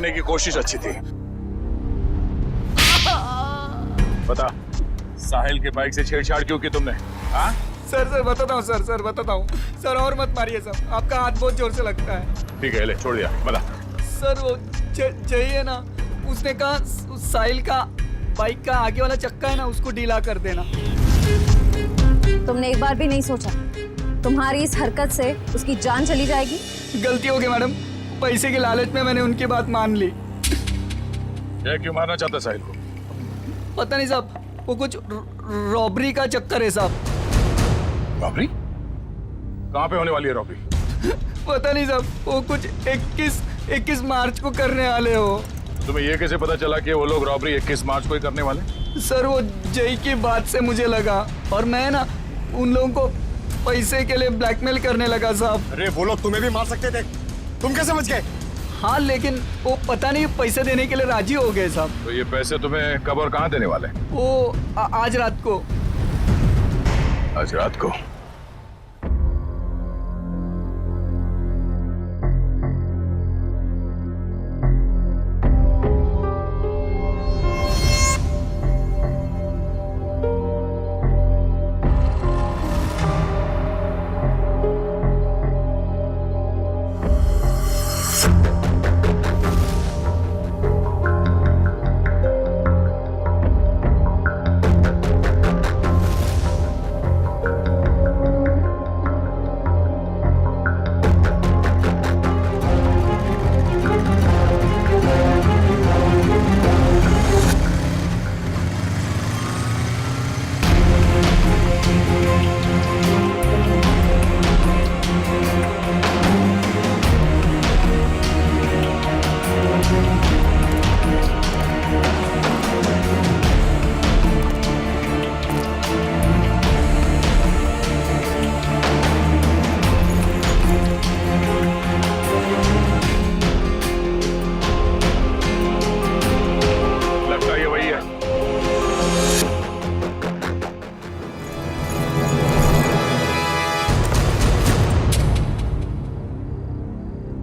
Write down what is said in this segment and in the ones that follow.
भागने की कोशिश अच्छी थी। बता, साहिल के बाइक से छेड़छाड़ क्यों की तुमने? हाँ? सर बताता हूँ सर बताता हूँ सर, और मत मारिए सर, आपका हाथ बहुत जोर से लगता है। ठीक है, ले छोड़ दिया, बता। सर वो चाहिए ना, उसने कहा साहिल का बाइक का आगे वाला चक्का है ना, उसको ढीला कर देना। तुमने एक बार भी नहीं सोचा तुम्हारी इस हरकत से उसकी जान चली जाएगी? गलती हो गई मैडम, पैसे के लालच में मैंने उनकी बात मान ली। ये क्यों मारना चाहता साहिल को? पता नहीं साहब, वो कुछ रॉबरी का चक्कर है साहब। रॉबरी? कहाँ पे होने वाली है रॉबरी? पता नहीं साहब, वो कुछ 21 मार्च को करने वाले हो। तुम्हें ये कैसे पता चला कि वो लोग रॉबरी 21 मार्च को ही करने वाले? सर वो जय की बात से मुझे लगा, और मैं ना उन लोगों को पैसे के लिए ब्लैकमेल करने लगा साहब। अरे वो लोग तुम्हें भी मार सकते थे, तुम कैसे बच गए? हाँ लेकिन वो पता नहीं पैसे देने के लिए राजी हो गए साहब। तो ये पैसे तुम्हें कब और कहाँ देने वाले? वो आज रात को। आज रात को?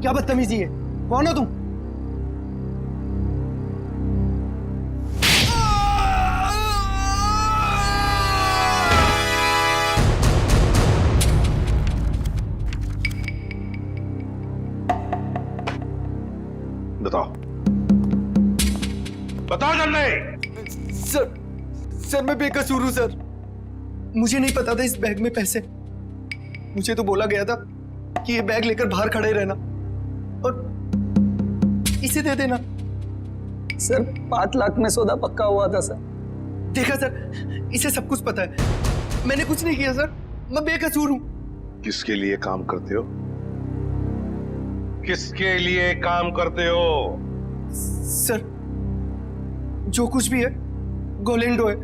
क्या बदतमीजी है? कौन हो तुम? बताओ, बताओ जल्दी। सर मैं बेकसूर हूं सर, मुझे नहीं पता था इस बैग में पैसे। मुझे तो बोला गया था कि ये बैग लेकर बाहर खड़े रहना और इसे दे देना। सर 5 लाख में सौदा पक्का हुआ था सर। देखा सर, इसे सब कुछ पता है, मैंने कुछ नहीं किया सर, मैं बेकसूर हूं। किसके लिए काम करते हो? किसके लिए काम करते हो? सर जो कुछ भी है गोलेंडो है,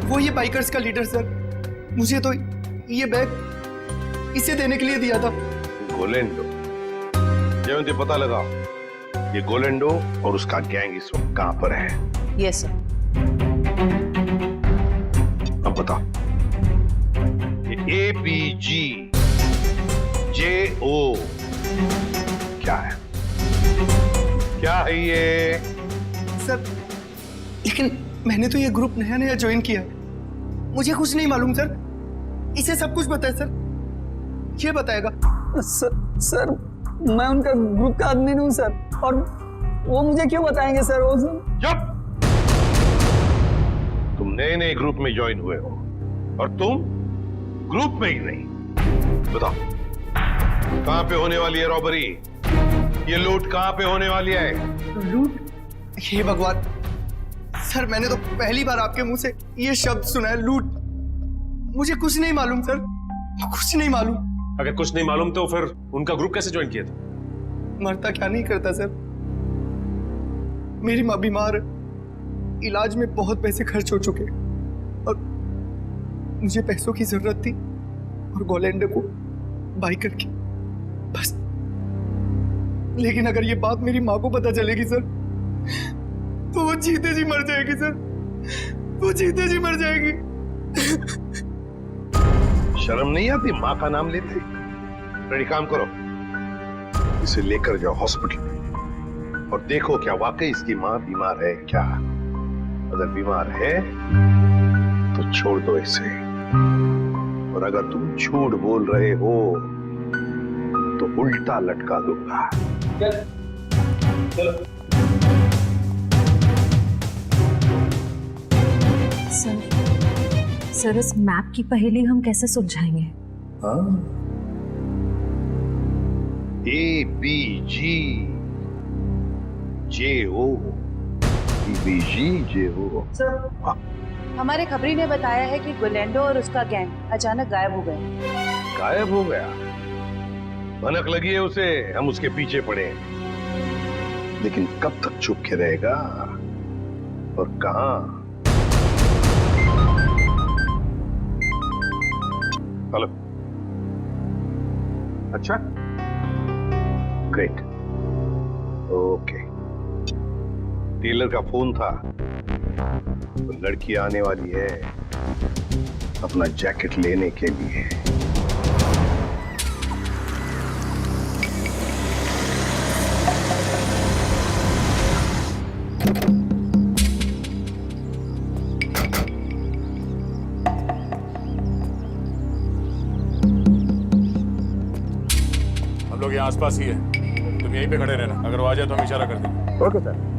वो ये बाइकर्स का लीडर सर। मुझे तो ये बैग इसे देने के लिए दिया था। गोलेंडो? ये मुझे पता लगा, ये गोलेंडो और उसका गैंग इस वक्त कहां पर है? Yes sir. अब बता, ये ABG JO क्या है? क्या है ये? सर लेकिन मैंने तो ये ग्रुप नया नया ज्वाइन किया है, मुझे कुछ नहीं मालूम सर। इसे सब कुछ पता है सर, ये बताएगा। सर मैं उनका ग्रुप का आदमी नहीं हूँ सर, और वो मुझे क्यों बताएंगे सर? वो सर चुप! तुम नए नए ग्रुप में ज्वाइन हुए हो और तुम ग्रुप में ही नहीं। बताओ, कहां पे होने वाली है रॉबरी? ये लूट कहां पे होने वाली है? लूट? हे भगवान सर, मैंने तो पहली बार आपके मुंह से ये शब्द सुना है, लूट। मुझे कुछ नहीं मालूम सर, कुछ नहीं मालूम। अगर कुछ नहीं मालूम तो फिर उनका ग्रुप कैसे ज्वाइन किया था? मरता क्या नहीं करता सर। मेरी माँ बीमार है, इलाज में बहुत पैसे खर्च हो चुके और मुझे पैसों की जरूरत थी और गोलेंडो को बाई करके बस। लेकिन अगर ये बात मेरी माँ को पता चलेगी सर, तो वो जीते जी मर जाएगी सर, वो जीते जी मर जाएगी। शर्म नहीं आती माँ का नाम लेते? रेडी, काम करो, इसे लेकर जाओ हॉस्पिटल में और देखो क्या वाकई इसकी माँ बीमार है क्या। अगर बीमार है तो छोड़ दो इसे, और अगर तुम झूठ बोल रहे हो तो उल्टा लटका दूंगा। सर इस मैप की पहेली हम कैसे सुलझाएंगे? ABG JO ABG JO। हमारे खबरी ने बताया है कि गुलेंडो और उसका गैंग अचानक गायब हो गए। गायब हो गया? भनक लगी है उसे, हम उसके पीछे पड़े हैं। लेकिन कब तक चुप के रहेगा और कहां? हेलो, अच्छा, ग्रेट, ओके। टेलर का फोन था, तो लड़की आने वाली है अपना जैकेट लेने के लिए। हम लोग यहाँ आसपास ही है, तुम यहीं पे खड़े रहना, अगर वो आ जाए तो हम इशारा कर देंगे। Okay sir.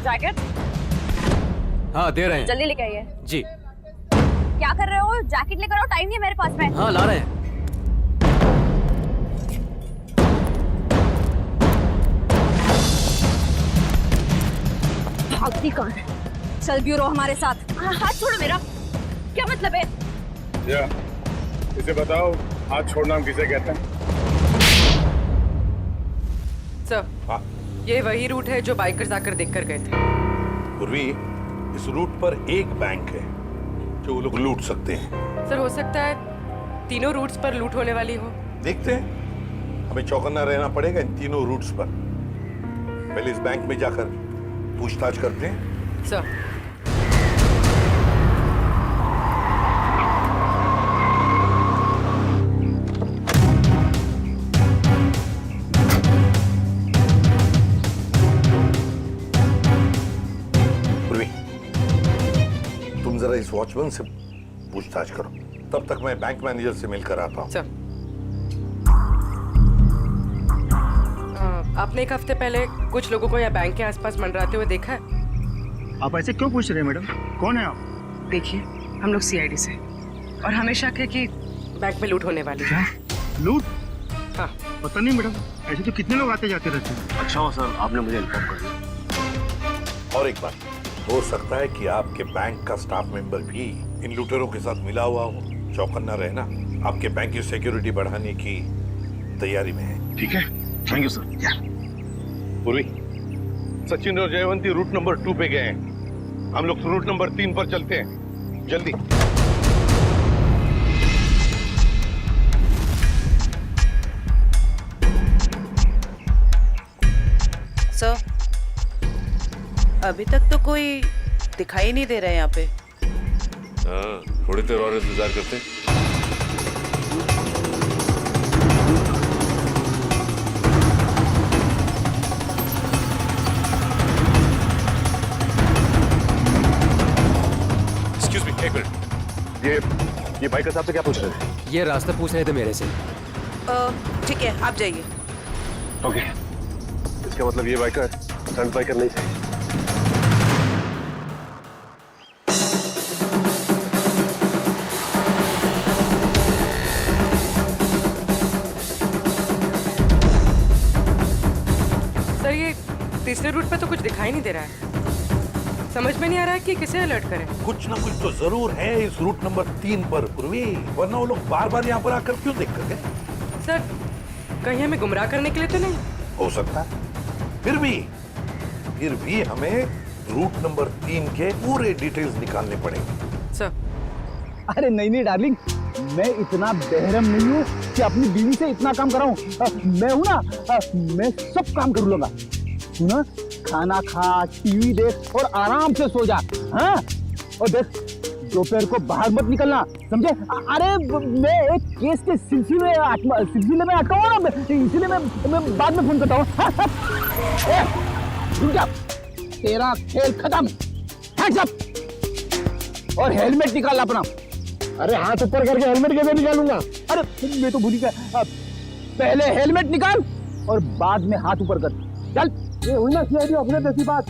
जैकेट हाँ दे रहे हैं। जल्दी लेके आइए। जी। क्या कर रहे हो? जैकेट लेकर आओ, टाइम नहीं है मेरे पास में। हाँ ला रहे हैं। भागती कौन है? चल ब्यूरो हमारे साथ। हाथ छोड़ो मेरा, क्या मतलब है? या, इसे बताओ हाथ छोड़ना हम किसे कहते हैं? सर, ये वही रूट है जो बाइकर्स आकर देखकर गए थे। पूर्वी, इस रूट पर एक बैंक है जो वो लोग लूट सकते हैं। सर, हो सकता है तीनों रूट्स पर लूट होने वाली हो। देखते हैं, हमें चौकन्ना रहना पड़ेगा इन तीनों रूट्स पर। पहले इस बैंक में जाकर पूछताछ करते हैं। सर, जरा इस वॉचमैन से पूछताछ करो, तब तक मैं बैंक मैनेजर से मिलकर आता हूँ। सर, आपने एक हफ्ते पहले कुछ लोगों को यहाँ बैंक के आसपास मंडराते हुए देखा है? आप ऐसे क्यों पूछ रहे हैं मैडम? कौन है आप? देखिए, हम लोग CID से, और हमें शक है कि बैंक में लूट होने वाली है। लूट? हाँ। पता नहीं मैडम, ऐसे तो कितने लोग आते जाते रहते हैं। अच्छा हो सर, आपने मुझे इन्फॉर्म कर दिया। और एक बात, हो सकता है कि आपके बैंक का स्टाफ मेंबर भी इन लूटेरों के साथ मिला हुआ हो। चौकन्ना रहना, आपके बैंक की सिक्योरिटी बढ़ाने की तैयारी में है। ठीक है, थैंक यू सर। पूर्वी, सचिन और जयवंती रूट नंबर 2 पे गए हैं, हम लोग रूट नंबर 3 पर चलते हैं, जल्दी। सर, अभी तक तो कोई दिखाई नहीं दे रहा है यहाँ पे। हाँ, थोड़ी देर और इंतजार करते हैं। Excuse me, एक मिनट। ये बाइकर साहब से क्या पूछ रहे थे? ये रास्ता पूछ रहे थे मेरे से। ठीक है, आप जाइए। ओके, इसका मतलब ये बाइकर स्टंट बाइकर नहीं थे। तीसरे रूट पे तो कुछ दिखाई नहीं दे रहा है। समझ में नहीं आ रहा है कि किसे अलर्ट करें। कुछ ना कुछ तो जरूर है इस रूट नंबर 3 पर पूर्वी, वरना वो लोग बार बार यहाँ पर आकर क्यों देख कर गए? सर, कहीं हमें गुमराह करने के लिए तो नहीं? हो सकता है। फिर भी हमें रूट नंबर 3 के पूरे डिटेल्स निकालने पड़ेंगे। सर, अरे नहीं डार्लिंग, मैं इतना बेहरम नहीं हूँ कि अपनी बीवी से इतना काम कराऊं। मैं हूँ ना, मैं सब काम कर लूंगा। सुना, खाना खा, टीवी देख और आराम से सो जा। हाँ, और देख दोपहर को बाहर मत निकलना, समझे? अरे मैं एक केस के सिलसिले में अटका हुआ ना, इसलिए मैं बाद में फोन करता हूँ। रुक जा, तेरा खेल खत्म। हैंड्स अप और हेलमेट निकाल अपना। अरे हाथ ऊपर करके हेलमेट कैसे निकालूंगा? अरे मैं तो भूल गया, पहले हेलमेट निकाल और बाद में हाथ ऊपर कर। चल, ये हुई ना सीआईडी ऑफिसर जैसी बात।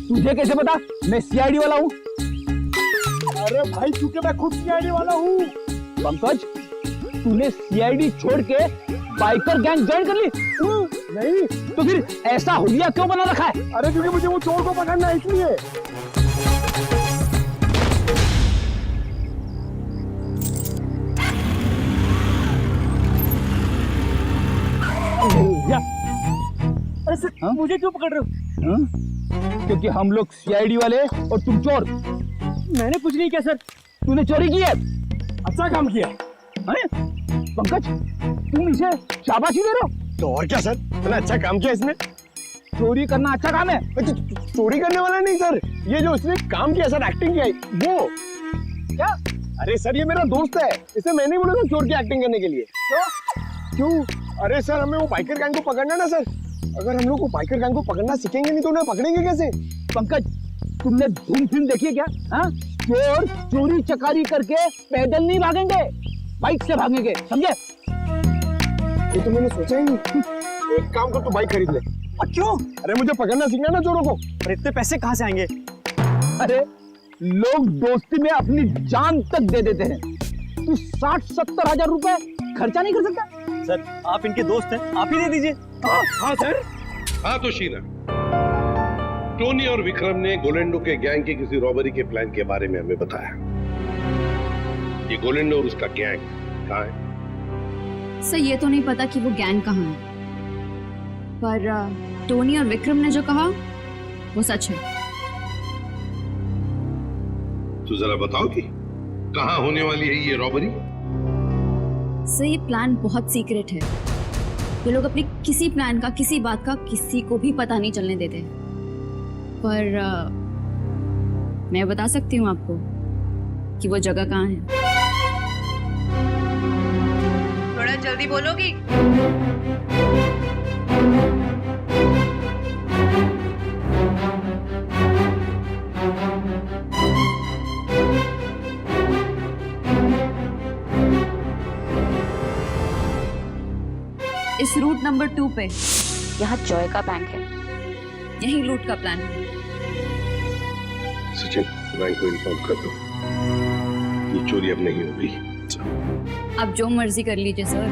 तुझे कैसे पता मैं सीआईडी वाला हूँ? अरे भाई, क्योंकि मैं खुद सीआईडी वाला हूँ। पंकज, तूने सीआईडी छोड़ के बाइकर गैंग ज्वाइन कर ली? नहीं। तो फिर ऐसा हुलिया क्यों बना रखा है? अरे क्योंकि मुझे वो चोर को पकड़ना है, इसलिए। अरे सर, मुझे क्यों पकड़ रहे हो? क्योंकि हम लोग सीआईडी वाले और तुम चोर। मैंने कुछ नहीं किया सर। तूने चोरी की है। अच्छा काम किया है पंकज, तुम इसे शाबाशी दे रहे हो? तो और क्या सर, मैंने अच्छा काम किया इसमें। चोरी करना अच्छा काम है? चोरी करने वाला नहीं सर, ये जो उसने काम किया सर, एक्टिंग किया वो। क्या? अरे सर, ये मेरा दोस्त है, इसे मैंने बोला था चोर की एक्टिंग करने के लिए। क्यों? अरे सर, हमें वो बाइकर गैंग को पकड़ना ना सर। अगर हम लोग वो बाइकर गैंग को पकड़ना सीखेंगे नहीं तो उन्हें पकड़ेंगे कैसे? पंकज, तुमने धूम फिल्म देखी है क्या? हाँ, चोर चोरी चकारी करके पैदल नहीं भागेंगे, बाइक से भागेंगे, समझे? ये तो मैंने सोचा ही नहीं। एक काम कर, तू बाइक खरीद ले। क्यों? अरे मुझे पकड़ना सीखना ना चोरों को। अरे इतने पैसे कहाँ से आएंगे? अरे लोग दोस्ती में अपनी जान तक दे देते हैं। तू 60-70 हजार रुपए खर्चा नहीं कर सकता? सर, आप इनके दोस्त हैं, आप ही दे दीजिए। हाँ सर। हाँ तो शीला, टोनी और विक्रम ने गोलेंडो के गैंग की किसी रॉबरी के प्लान के बारे में हमें बताया। ये गोलेंडो और उसका गैंग कहाँ है? सर, ये तो नहीं पता कि वो गैंग कहाँ है, पर टोनी और विक्रम ने जो कहा वो सच है। तो जरा बताओ कि कहाँ होने वाली है ये रॉबरी? सर, ये प्लान बहुत सीक्रेट है। ये लोग अपने किसी प्लान का, किसी बात का किसी को भी पता नहीं चलने देते। पर मैं बता सकती हूँ आपको कि वो जगह कहाँ है। थोड़ा जल्दी बोलोगी? इस रूट नंबर 2 पे यहाँ जॉय का बैंक है। यही लूट का प्लान है। सचिन, बैंक को इन्फॉर्म कर दो, ये चोरी अब नहीं होगी। आप जो मर्जी कर लीजिए सर,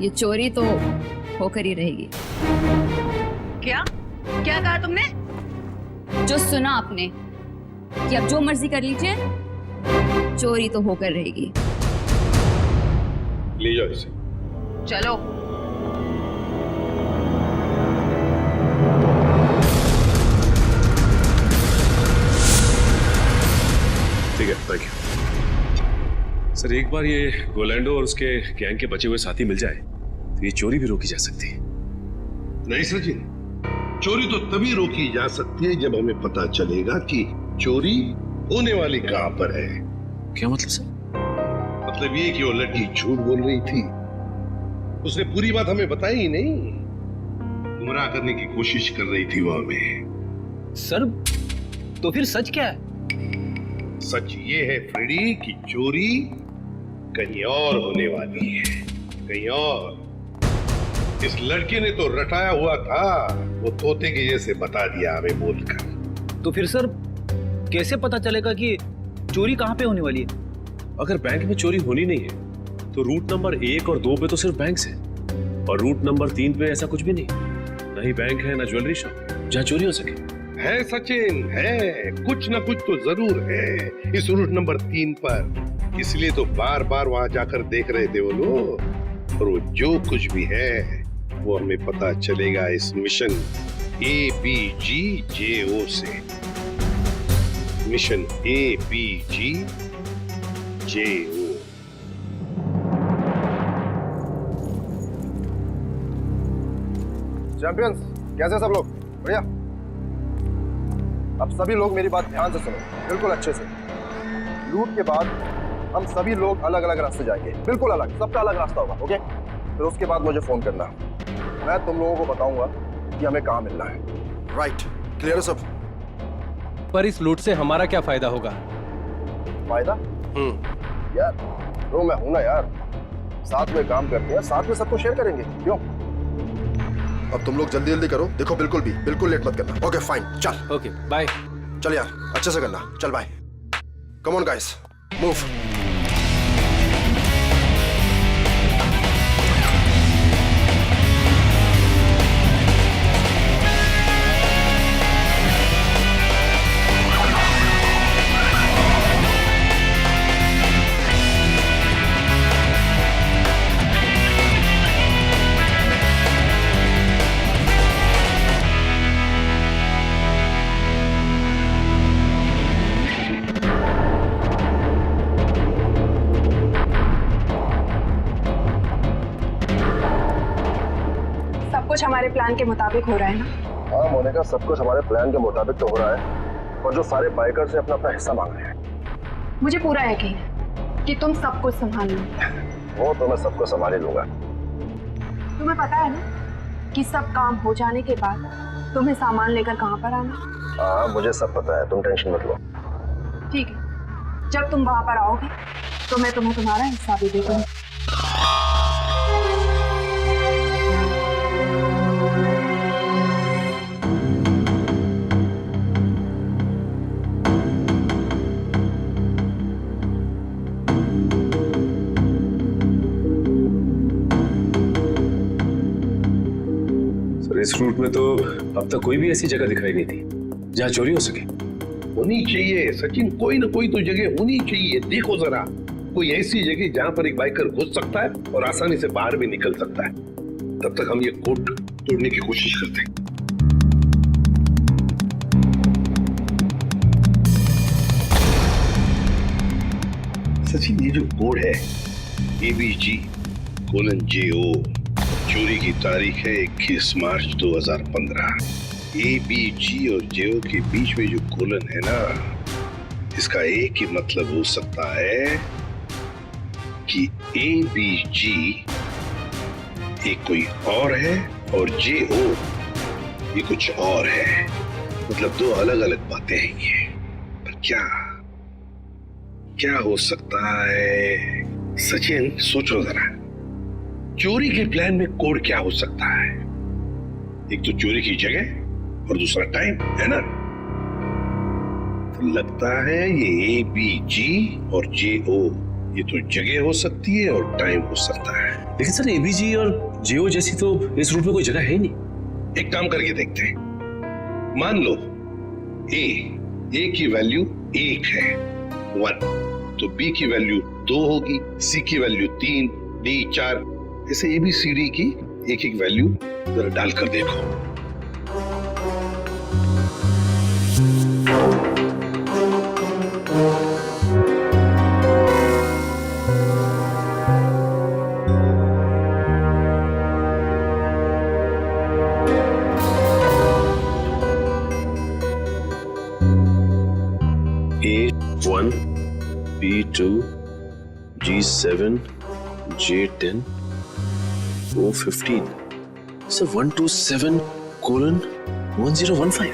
ये चोरी तो होकर ही रहेगी। क्या क्या कहा तुमने? जो सुना आपने कि आप जो मर्जी कर लीजिए, चोरी तो होकर रहेगी। ले जाओ इसे। चलो। ठीक है, थैंक यू सर। एक बार ये गोलैंडो और उसके गैंग के बचे हुए साथी मिल जाए तो ये चोरी भी रोकी जा सकती है। नहीं सचिन, चोरी तो तभी रोकी जा सकती है जब हमें पता चलेगा कि चोरी होने वाली कहां पर है। क्या मतलब सर? मतलब ये कि वो लड़की झूठ बोल रही थी, उसने पूरी बात हमें बताई ही नहीं, गुमराह करने की कोशिश कर रही थी वो हमें। सर, तो फिर सच क्या है? सच ये है फ्रेडी कि चोरी कहीं और होने वाली है, कहीं और। इस लड़के ने तो रटाया हुआ था, वो तोते के जैसे बता दिया हमें बोलकर। तो फिर सर, कैसे पता चलेगा कि चोरी कहाँ पे होने वाली है? अगर बैंक में चोरी होनी नहीं है तो रूट नंबर 1 और 2 पे तो सिर्फ बैंक्स है, और रूट नंबर 3 पे ऐसा कुछ भी नहीं। ना ही बैंक है ना ज्वेलरी शॉप जहाँ चोरी हो सके। है सचिन, है कुछ ना कुछ तो जरूर है इस रूट नंबर 3 पर, इसलिए तो बार बार वहां जाकर देख रहे थे वो लोग। और वो जो कुछ भी है वो हमें पता चलेगा इस मिशन ABGJO से। Mission ABGJO। चैंपियंस, कैसे सब लोग? बढ़िया। अब सभी लोग मेरी बात ध्यान से सुनो, बिल्कुल अच्छे से। लूट के बाद हम सभी लोग अलग अलग रास्ते जाएंगे, बिल्कुल अलग, सबका अलग रास्ता होगा, ओके? फिर उसके बाद मुझे फोन करना, मैं तुम लोगों को बताऊंगा कि हमें कहाँ मिलना है। राइट, क्लियर है सब? पर इस लूट से हमारा क्या फायदा होगा? फायदा? यार तो मैं हूं ना यार, साथ में काम करते हैं, साथ में सबको शेयर करेंगे, क्यों? अब तुम लोग जल्दी जल्दी करो, देखो बिल्कुल लेट मत करना। ओके फाइन, चल। Okay bye. चल यार, अच्छे से करना, चल bye. Come on guys, move. कुछ हमारे प्लान के मुताबिक हो रहा है ना? हाँ मोनिका, सब कुछ हमारे प्लान के मुताबिक तो हो रहा है, और जो सारे बाइकर से अपना अपना हिस्सा मांग रहे हैं। मुझे पूरा यकीन है कि तुम सब कुछ संभाल लोगे। वो तो मैं सबको संभाल ही लूंगा। तुम्हें पता है ना कि सब काम हो जाने के बाद तुम्हें सामान लेकर कहाँ पर आना? हाँ मुझे सब पता है, तुम टेंशन मत लो। ठीक है, जब तुम वहाँ पर आओगे तो मैं तुम्हें तुम्हारा हिस्सा भी दे दूंगी। इस रूट में तो अब तक कोई भी ऐसी जगह दिखाई नहीं थी जहाँ चोरी हो सके। होनी चाहिए सचिन, कोई ना कोई तो जगह होनी चाहिए। देखो जरा, कोई ऐसी जगह जहाँ पर एक बाइकर घुस सकता है और आसानी से बाहर भी निकल सकता है। तब तक हम ये कोड तोड़ने की कोशिश करते हैं। सचिन, ये जो कोड है ABG:JO, चोरी की तारीख है 21 मार्च 2015। ABG और JO के बीच में जो कोलन है ना, इसका एक ही मतलब हो सकता है कि ABG एक कोई और है और JO ये कुछ और है। मतलब दो अलग अलग बातें हैं ये। पर क्या हो सकता है? सचिन सोचो जरा, चोरी के प्लान में कोड क्या हो सकता है? एक तो चोरी की जगह और दूसरा टाइम, है ना? तो लगता है ये ABG और JO ये तो जगह हो सकती है और टाइम हो सकता है। लेकिन सर ABG और JO जैसी तो इस रूट में कोई जगह है ही नहीं। एक काम करके देखते हैं। मान लो A की वैल्यू 1 है, 1, तो B की वैल्यू 2 होगी, C की वैल्यू 3, D 4, ऐसे ABCD की एक एक वैल्यू जरा डालकर देखो। A1, B2, G7, J10, O15. So 127:1015. 1015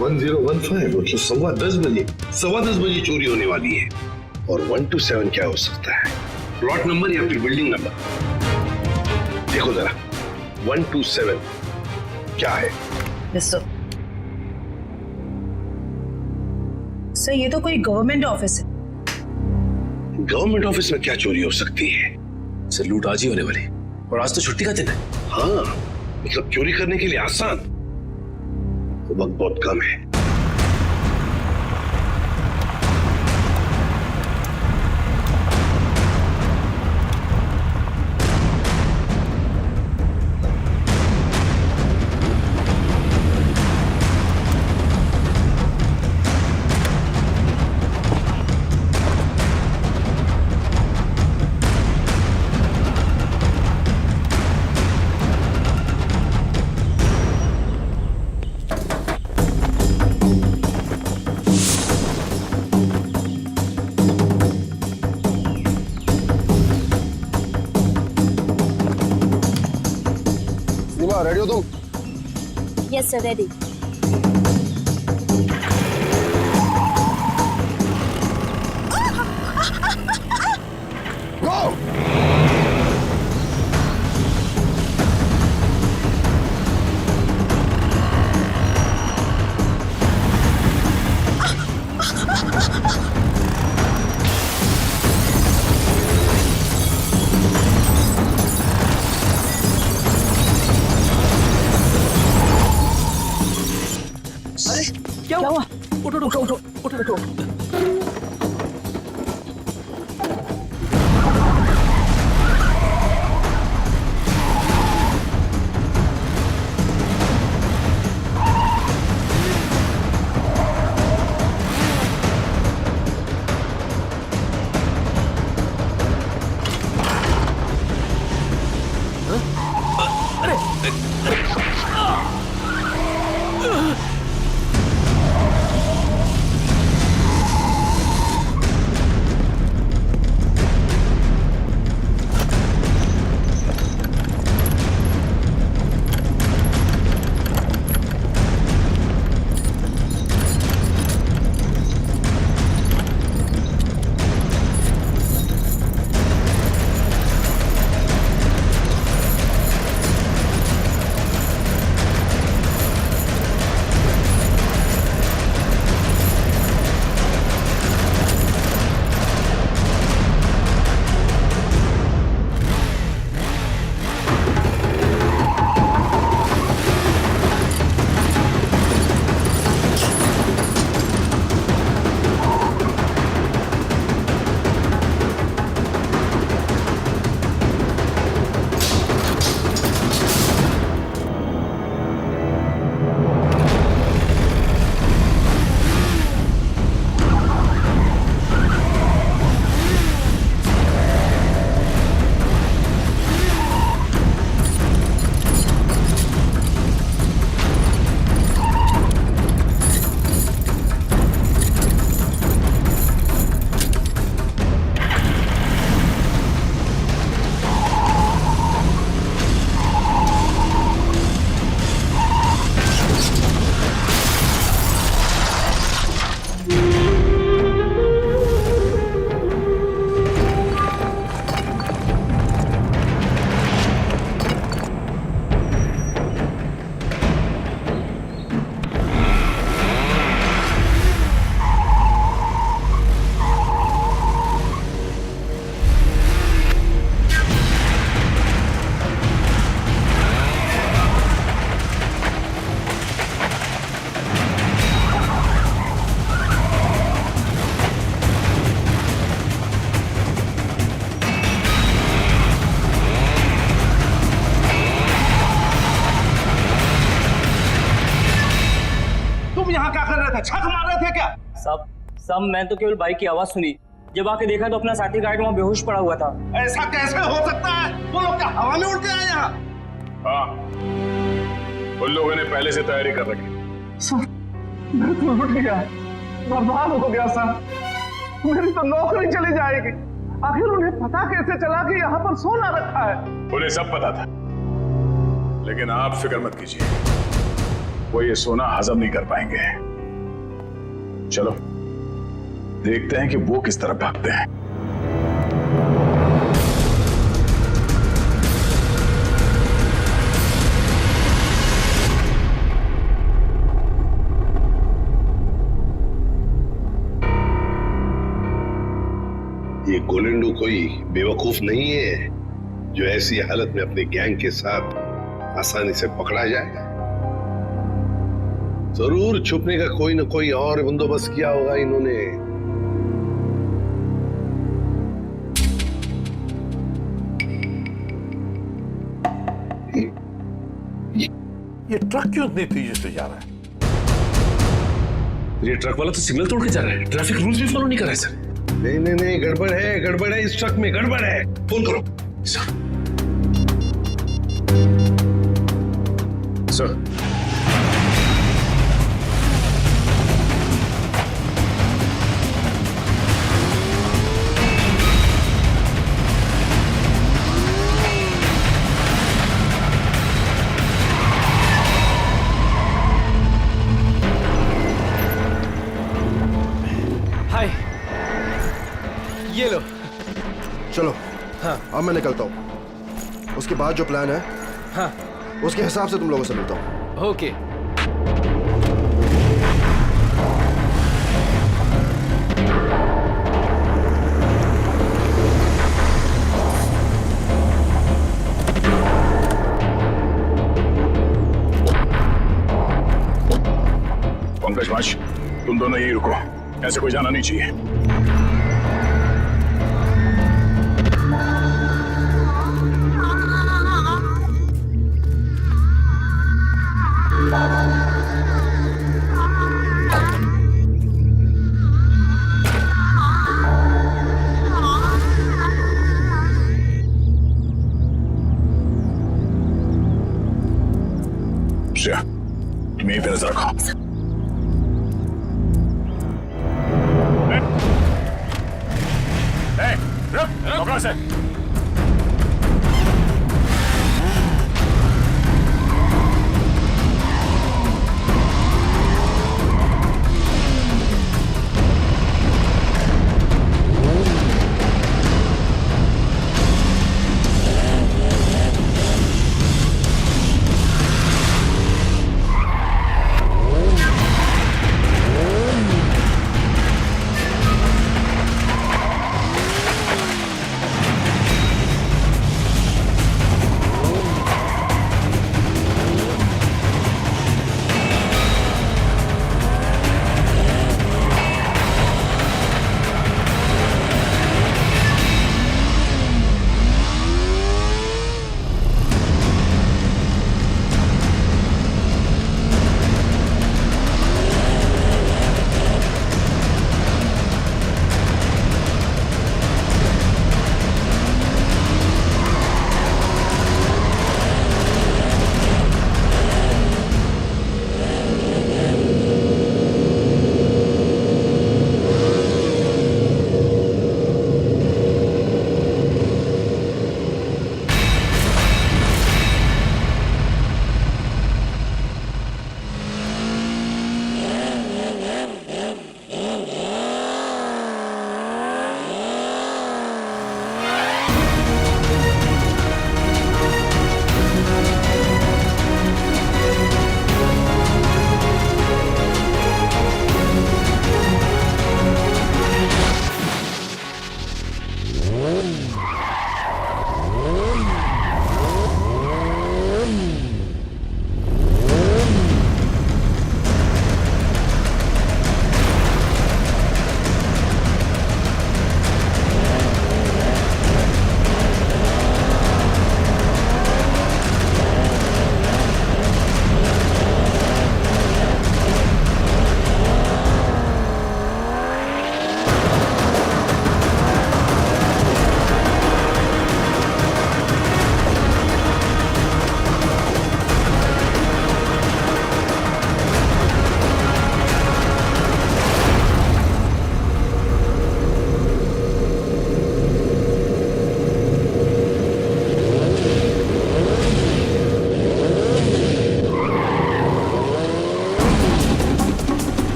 मतलब 10:15 बजे चोरी होने वाली है। और 127 क्या हो सकता है? प्लॉट नंबर या फिर बिल्डिंग नंबर? देखो जरा, 127 क्या है? सर ये तो कोई गवर्नमेंट ऑफिस है। गवर्नमेंट ऑफिस में क्या चोरी हो सकती है? सर लूट आज ही होने वाली, और आज तो छुट्टी का दिन है। हाँ, मतलब चोरी करने के लिए आसान, तो वक्त बहुत कम है। रेडी हो तुम? Yes sir, ready. गो! क्या हुआ? उठो उठो उठो उठो उठो। यहाँ क्या कर रहे थे? छक मार रहे थे क्या? सब मैं तो केवल बाइक की आवाज सुनी, जब आके देखा तो अपना साथी गार्ड वहाँ बेहोश पड़ा हुआ था। ऐसा कैसे हो सकता है? वो लोग क्या हवा में उड़ के आए यहाँ? हाँ, उन लोगों ने पहले से तैयारी कर रखी। सर, मैं तो उठ गया, बर्बाद हो गया सर, मेरी तो नौकरी चली जाएगी। आखिर उन्हें पता कैसे चला कि यहाँ पर सोना रखा है? उन्हें सब पता था, लेकिन आप फिक्र मत कीजिए, वो ये सोना हजम नहीं कर पाएंगे। चलो देखते हैं कि वो किस तरह भागते हैं। ये गोलेंडो कोई बेवकूफ नहीं है जो ऐसी हालत में अपने गैंग के साथ आसानी से पकड़ा जाए। जरूर छुपने का कोई ना कोई और बंदोबस्त किया होगा इन्होंने। ये ट्रक क्यों इतनी तेजी से जा रहा है? ये ट्रक वाला तो सिग्नल तोड़ के जा रहा है, ट्रैफिक रूल्स भी फॉलो नहीं कर रहा है सर। नहीं नहीं नहीं, गड़बड़ है इस ट्रक में, गड़बड़ है। फोन करो सर। सर हाय, ये लो। चलो हाँ अब मैं निकलता हूँ। उसके बाद जो प्लान है हाँ उसके हिसाब से तुम लोगों से मिलता हूँ। ओके। पंकज माश, तुम दोनों यही रुको, ऐसे कोई जाना नहीं चाहिए। श्रेया, तुम यहीं पे नजर रखो। पकड़ो से।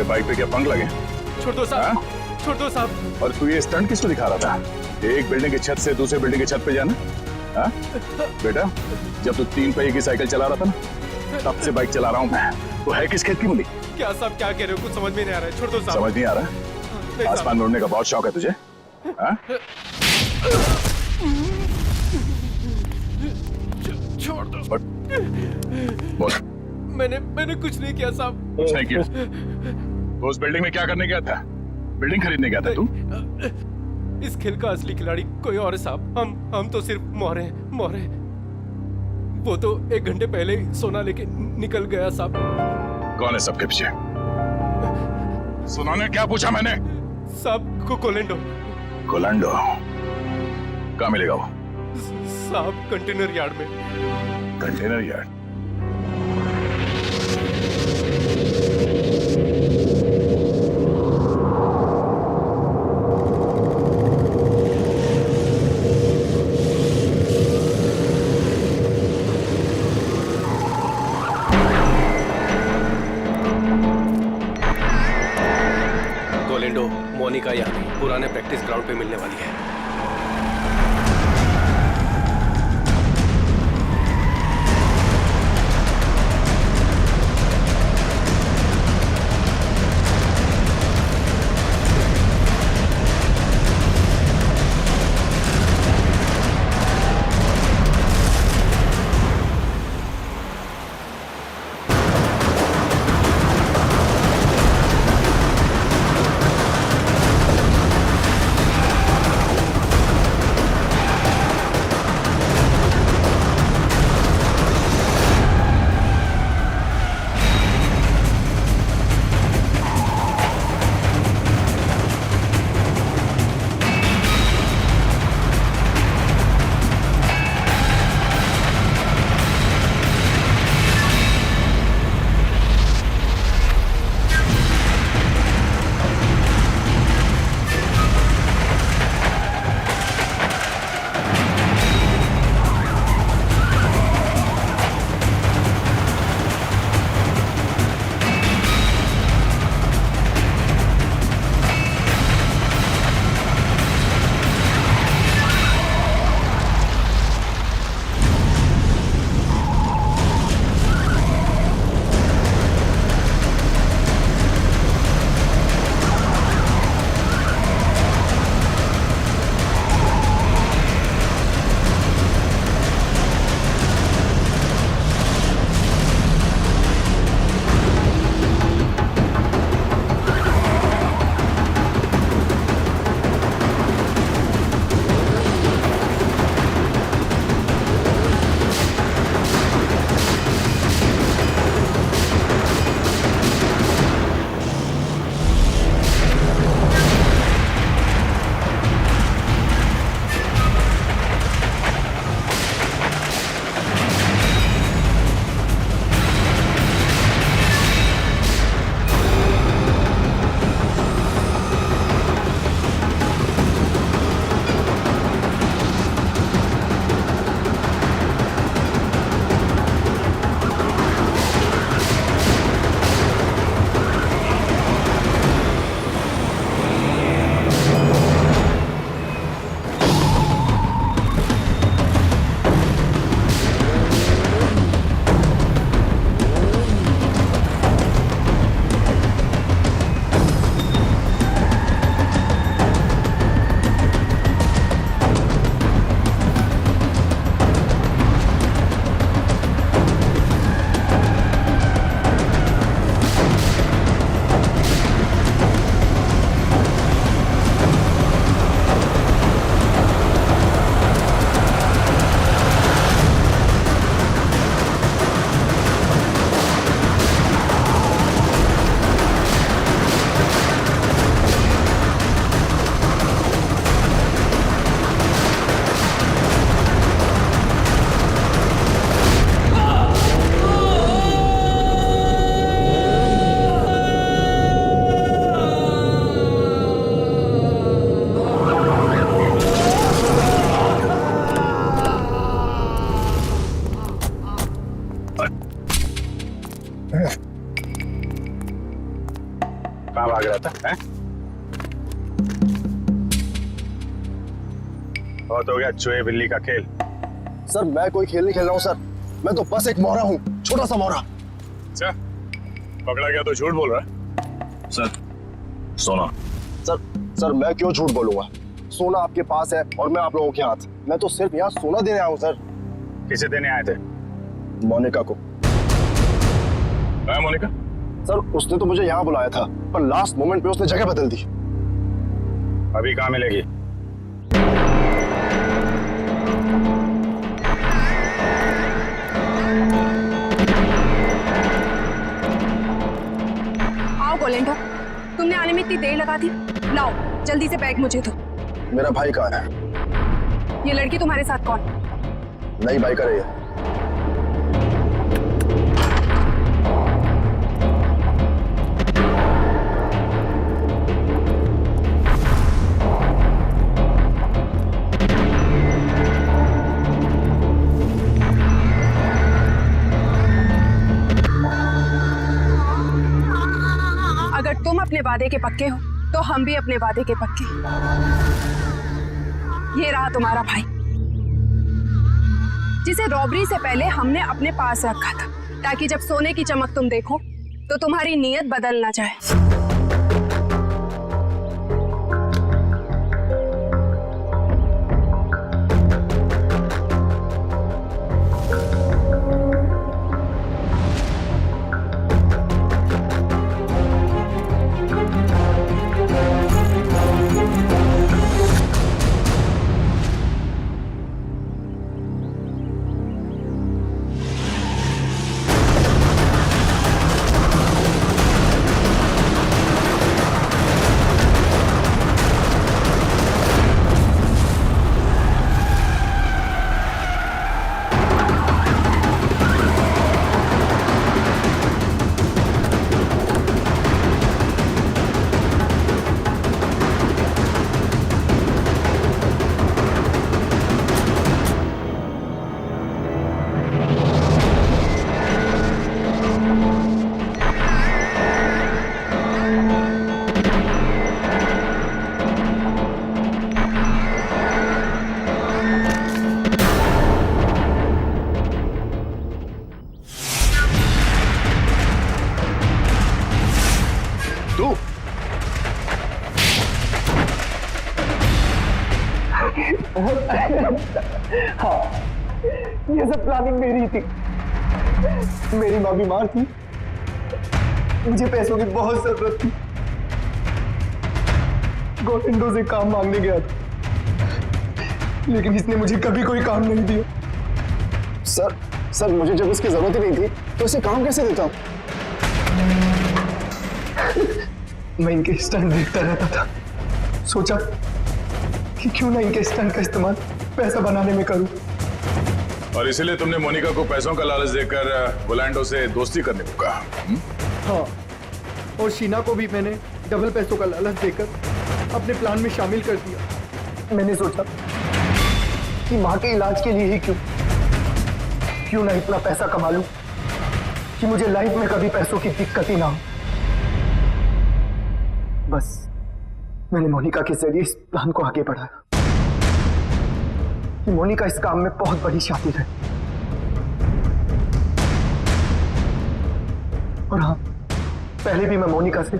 बाइक पे क्या पंख लगे? छोड़ दो साहब, छोड़ दो साहब। और तू ये स्टंट किसको दिखा रहा था? एक बिल्डिंग की छत से दूसरे बिल्डिंग की छत पे जाना? हाँ? बेटा, जब तू 3 पहिए की साइकिल चला रहा था ना, तब से बाइक चला रहा हूँ मैं। तो है किस खेत की मुली? क्या साहब क्या कह रहे हो? कुछ समझ में नहीं आ रहा है। छोड़ दो साहब। समझ नहीं आ रहा? आसमान में उड़ने का बहुत शौक है तुझे? हाँ? छोड़ दो। बोल। मैंने कुछ नहीं किया साहब। कुछ नहीं किया? तो उस बिल्डिंग में क्या करने गया था? बिल्डिंग खरीदने गया था तू? इस खेल का असली खिलाड़ी कोई और है साहब। हम तो सिर्फ मोहरे हैं, मोहरे। वो तो 1 घंटे पहले ही सोना लेके निकल गया साहब। कौन है सबके पीछे? सुना ने क्या पूछा मैंने? साहब को कोलेंडो। कोलेंडो? कहाँ मिलेगा वो? साहब कंटेनर यार्ड में। Container yard? कोलेंडो मोनिका यहाँ पुराने प्रैक्टिस ग्राउंड पे मिलने वाली है। कहाँ भाग रहा था, हैं? बहुत हो गया चूहे बिल्ली का खेल। सर मैं कोई खेल नहीं खेल रहा हूँ सर, मैं तो बस एक मोहरा हूँ, छोटा सा मोहरा। अच्छा, पकड़ा गया तो झूठ बोल रहा है। सर सोना। सर मैं क्यों झूठ बोलूंगा, सोना आपके पास है और मैं आप लोगों के हाथ। मैं तो सिर्फ यहाँ सोना देने आया हूँ सर। किसे देने आए थे? मोनिका को। मोनिका? सर उसने तो मुझे यहाँ बुलाया था, पर लास्ट मोमेंट पे उसने जगह बदल दी। अभी कहाँ मिलेगी? आओ गोलेंडो, तुमने आने में इतनी देर लगा दी। लाओ जल्दी से बैग मुझे दो। मेरा भाई कहाँ है? ये लड़की तुम्हारे साथ कौन? नई बाइक आ रही है। अगर तुम अपने वादे के पक्के हो तो हम भी अपने वादे के पक्के। ये रहा तुम्हारा भाई, जिसे रॉबरी से पहले हमने अपने पास रखा था, ताकि जब सोने की चमक तुम देखो तो तुम्हारी नीयत बदल ना जाए। हाँ, ये सब प्लानिंग मेरी थी। मेरी माँ बीमार थी, मुझे पैसों की बहुत जरूरत थी। गोविंदो से काम मांगने गया था, लेकिन इसने मुझे कभी कोई काम नहीं दिया। सर मुझे जब इसकी जरूरत ही नहीं थी तो इसे काम कैसे देता? मैं इनके स्टंट देखता रहता था, सोचा कि क्यों ना इनके स्टंट का इस्तेमाल पैसा बनाने में करूं। और इसीलिए तुमने मोनिका को पैसों का लालच देकर गोलैंडो से दोस्ती करने को कहा? हाँ, और शीना को भी मैंने डबल पैसों का लालच देकर अपने प्लान में शामिल कर दिया। मैंने सोचा कि माँ के इलाज के लिए ही क्यों ना इतना पैसा कमा लूं कि मुझे लाइफ में कभी पैसों की दिक्कत ही ना हो। बस मैंने मोनिका के जरिए इस प्लान को आगे बढ़ाया कि मोनिका इस काम में बहुत बड़ी शातिर है। और हाँ, पहले भी मैं मोनिका से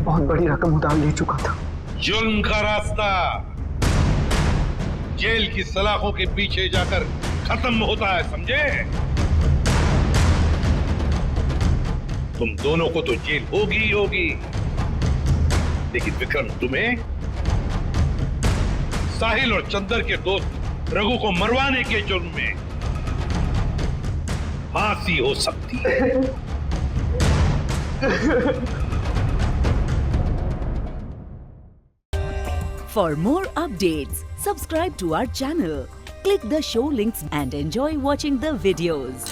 बहुत बड़ी रकम उधार ले चुका था। जुल्म का रास्ता जेल की सलाखों के पीछे जाकर खत्म होता है, समझे? तुम दोनों को तो जेल होगी ही होगी, लेकिन विक्रम तुम्हें साहिल और चंदर के दोस्त रघु को मरवाने के जुर्म में फांसी हो सकती है। For more updates, subscribe to our channel, click the show links and enjoy watching the videos.